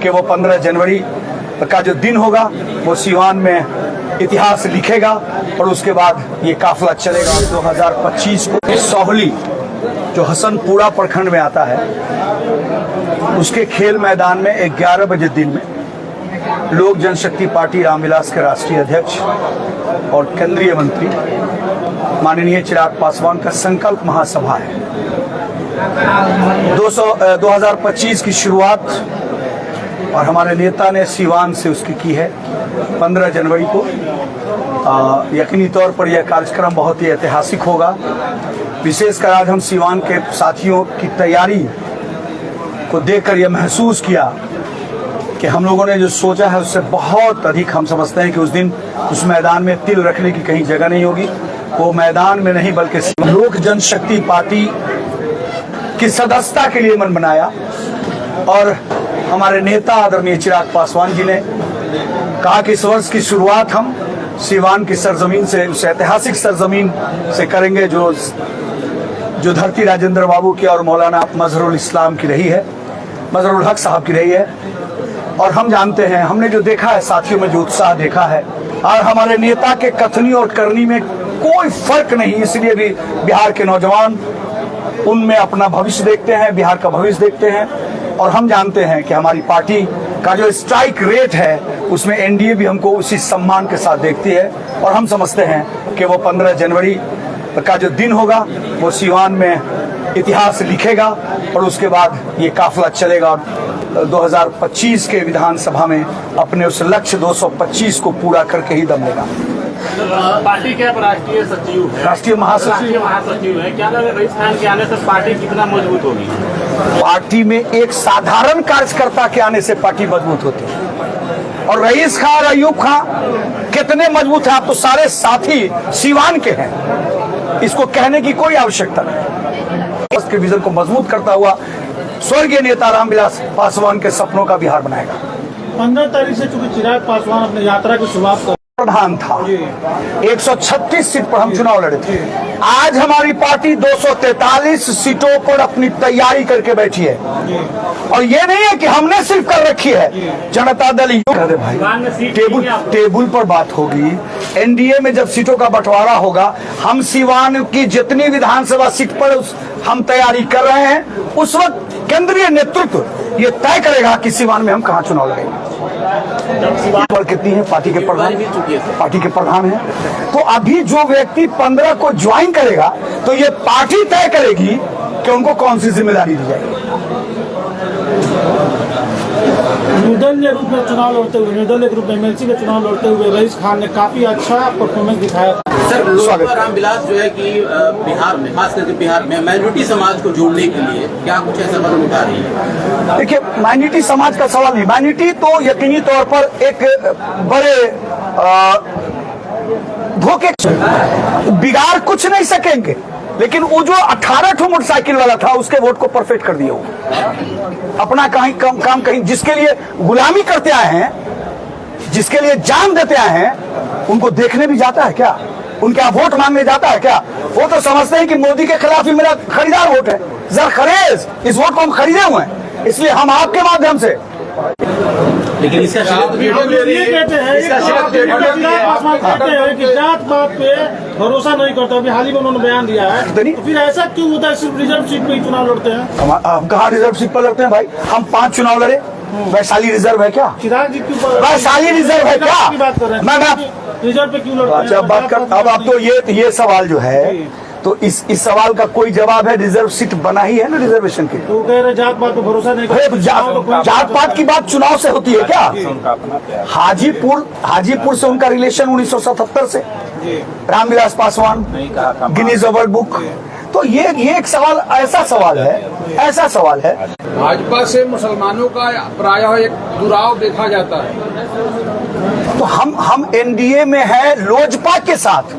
कि वो 15 जनवरी का जो दिन होगा वो सीवान में इतिहास लिखेगा और उसके बाद ये काफिला चलेगा। 2025 को सोहली जो हसनपुरा प्रखंड में आता है उसके खेल मैदान में 11 बजे दिन में लोक जनशक्ति पार्टी रामविलास के राष्ट्रीय अध्यक्ष और केंद्रीय मंत्री माननीय चिराग पासवान का संकल्प महासभा है। 2025 की शुरुआत और हमारे नेता ने सीवान से उसकी की है 15 जनवरी को। यकीनी तौर पर यह कार्यक्रम बहुत ही ऐतिहासिक होगा। विशेषकर आज हम सीवान के साथियों की तैयारी को देखकर यह महसूस किया कि हम लोगों ने जो सोचा है उससे बहुत अधिक हम समझते हैं कि उस दिन उस मैदान में तिल रखने की कहीं जगह नहीं होगी। वो मैदान में नहीं बल्कि लोक जनशक्ति पार्टी की सदस्यता के लिए मन बनाया और हमारे नेता आदरणीय चिराग पासवान जी ने कहा कि इस वर्ष की शुरुआत हम सीवान की सरजमीन से, उस ऐतिहासिक सरजमीन से करेंगे जो धरती राजेंद्र बाबू की और मौलाना मजहरुल इस्लाम की रही है, मजहरुल हक साहब की रही है। और हम जानते हैं, हमने जो देखा है साथियों में जो उत्साह देखा है और हमारे नेता के कथनी और करनी में कोई फर्क नहीं, इसलिए भी बिहार के नौजवान उनमें अपना भविष्य देखते हैं, बिहार का भविष्य देखते हैं। और हम जानते हैं कि हमारी पार्टी का जो स्ट्राइक रेट है उसमें एनडीए भी हमको उसी सम्मान के साथ देखती है और हम समझते हैं कि वो 15 जनवरी का जो दिन होगा वो सीवान में इतिहास लिखेगा और उसके बाद ये काफिला चलेगा और 2025 के विधानसभा में अपने उस लक्ष्य 225 को पूरा करके ही दम लेगा। पार्टी के राष्ट्रीय सचिव है, राष्ट्रीय महासचिव है, क्या लगे रईस खान के आने से पार्टी कितना मजबूत होगी? पार्टी में एक साधारण कार्यकर्ता के आने से पार्टी मजबूत होती है और रईस खान और अयूब खान कितने मजबूत है आप तो सारे साथी सीवान के हैं, इसको कहने की कोई आवश्यकता नहीं। उसके विजन को मजबूत करता हुआ स्वर्गीय नेता रामविलास पासवान के सपनों का बिहार बनाएगा। 15 तारीख से चूंकि चिराग पासवान अपनी यात्रा की शुरुआत प्रधान था, 136 सीट पर हम चुनाव लड़े थे। आज हमारी पार्टी 243 सीटों पर अपनी तैयारी करके बैठी है और ये नहीं है कि हमने सिर्फ कर रखी है, जनता दल यूं भाई टेबल पर बात होगी। एनडीए में जब सीटों का बंटवारा होगा, हम सीवान की जितनी विधानसभा सीट पर हम तैयारी कर रहे हैं उस वक्त केंद्रीय नेतृत्व ये तय करेगा कि सीवान में हम कहाँ चुनाव लड़ेंगे। कितनी है पार्टी के प्रधान है, तो अभी जो व्यक्ति 15 को ज्वाइन करेगा तो ये पार्टी तय करेगी कि उनको कौन सी जिम्मेदारी दी जाएगी। निर्दलीय रूप में चुनाव लड़ते हुए, निर्दलीय रूप में एमएलसी का चुनाव लड़ते हुए रईस खान ने काफी अच्छा परफॉर्मेंस दिखाया। सर, रामविलास जो है कि बिहार में, खास करके बिहार में माइनॉरिटी समाज को जोड़ने के लिए क्या कुछ ऐसा कदम उठा रही है? देखिए, माइनॉरिटी समाज का सवाल नहीं, माइनॉरिटी तो यकीनी तौर पर एक बड़े धोखे बिगाड़ कुछ नहीं सकेंगे, लेकिन वो जो 18 ठो मोटरसाइकिल वाला था उसके वोट को परफेक्ट कर दिया वो अपना कहीं काम कहीं जिसके लिए गुलामी करते आए हैं, जिसके लिए जान देते आए हैं, उनको देखने भी जाता है क्या? उनके यहाँ वोट मांगने जाता है क्या? वो तो समझते हैं कि मोदी के खिलाफ ही मेरा खरीदार वोट है, जरा खरीद, इस वोट को हम खरीदे हुए हैं, इसलिए हम आपके माध्यम से। लेकिन इसका कहते हैं कि जात पात पे भरोसा नहीं करता, अभी हाल ही में उन्होंने बयान दिया है, तो फिर ऐसा क्यों होता है सिर्फ रिजर्व सीट पे ही चुनाव लड़ते हैं? हम कहाँ रिजर्व सीट पर लड़ते हैं भाई? हम 5 चुनाव लड़े, वैशाली रिजर्व है क्या? चिराग जी क्यों वैशाली रिजर्व है क्या? बात कर रहे हैं, मैं रिजर्व पे क्यों लड़ते हैं? अच्छा बात कर, अब तो ये सवाल जो है तो इस सवाल का कोई जवाब है, रिजर्व सीट बना ही है ना रिजर्वेशन के। तो कह रहे जात पात पे भरोसा नहीं करते। जात पात की बात चुनाव से होती है क्या? हाजीपुर से उनका रिलेशन 1977 से, Ramvilas Paswan Guinness world book. तो ये एक सवाल, ऐसा सवाल है। भाजपा से मुसलमानों का प्रायः एक दुराव देखा जाता है, तो हम एनडीए में है लोजपा के साथ।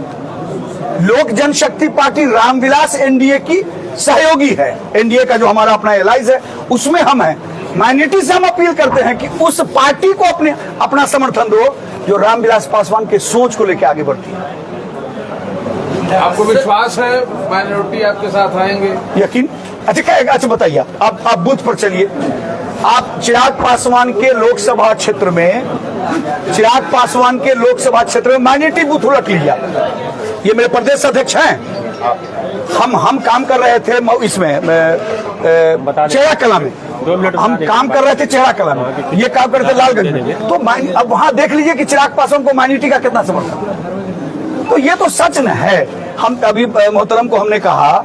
लोक जनशक्ति पार्टी रामविलास एनडीए की सहयोगी है, एनडीए का जो हमारा अपना एलाइज है उसमें हम हैं। माइनॉरिटी से हम अपील करते हैं कि उस पार्टी को अपना समर्थन दो जो रामविलास पासवान के सोच को लेकर आगे बढ़ती है। आपको विश्वास है माइनॉरिटी आपके साथ आएंगे? यकीन। अच्छा बताइए, आप बूथ पर चलिए, आप चिराग पासवान के लोकसभा क्षेत्र में, चिराग पासवान के लोकसभा क्षेत्र में माइनॉरिटी बूथ उलट लिया। ये मेरे प्रदेश अध्यक्ष हैं। हम काम कर रहे थे इसमें चेहरा कला में, हम काम कर रहे थे चेहरा कला में, ये काम कर रहे थे लालगंज में। तो अब वहां देख लीजिए कि चिराग पासवान को माइनॉरिटी का कितना समर्थन। तो ये तो सच न है। हम अभी मोहतरम को हमने कहा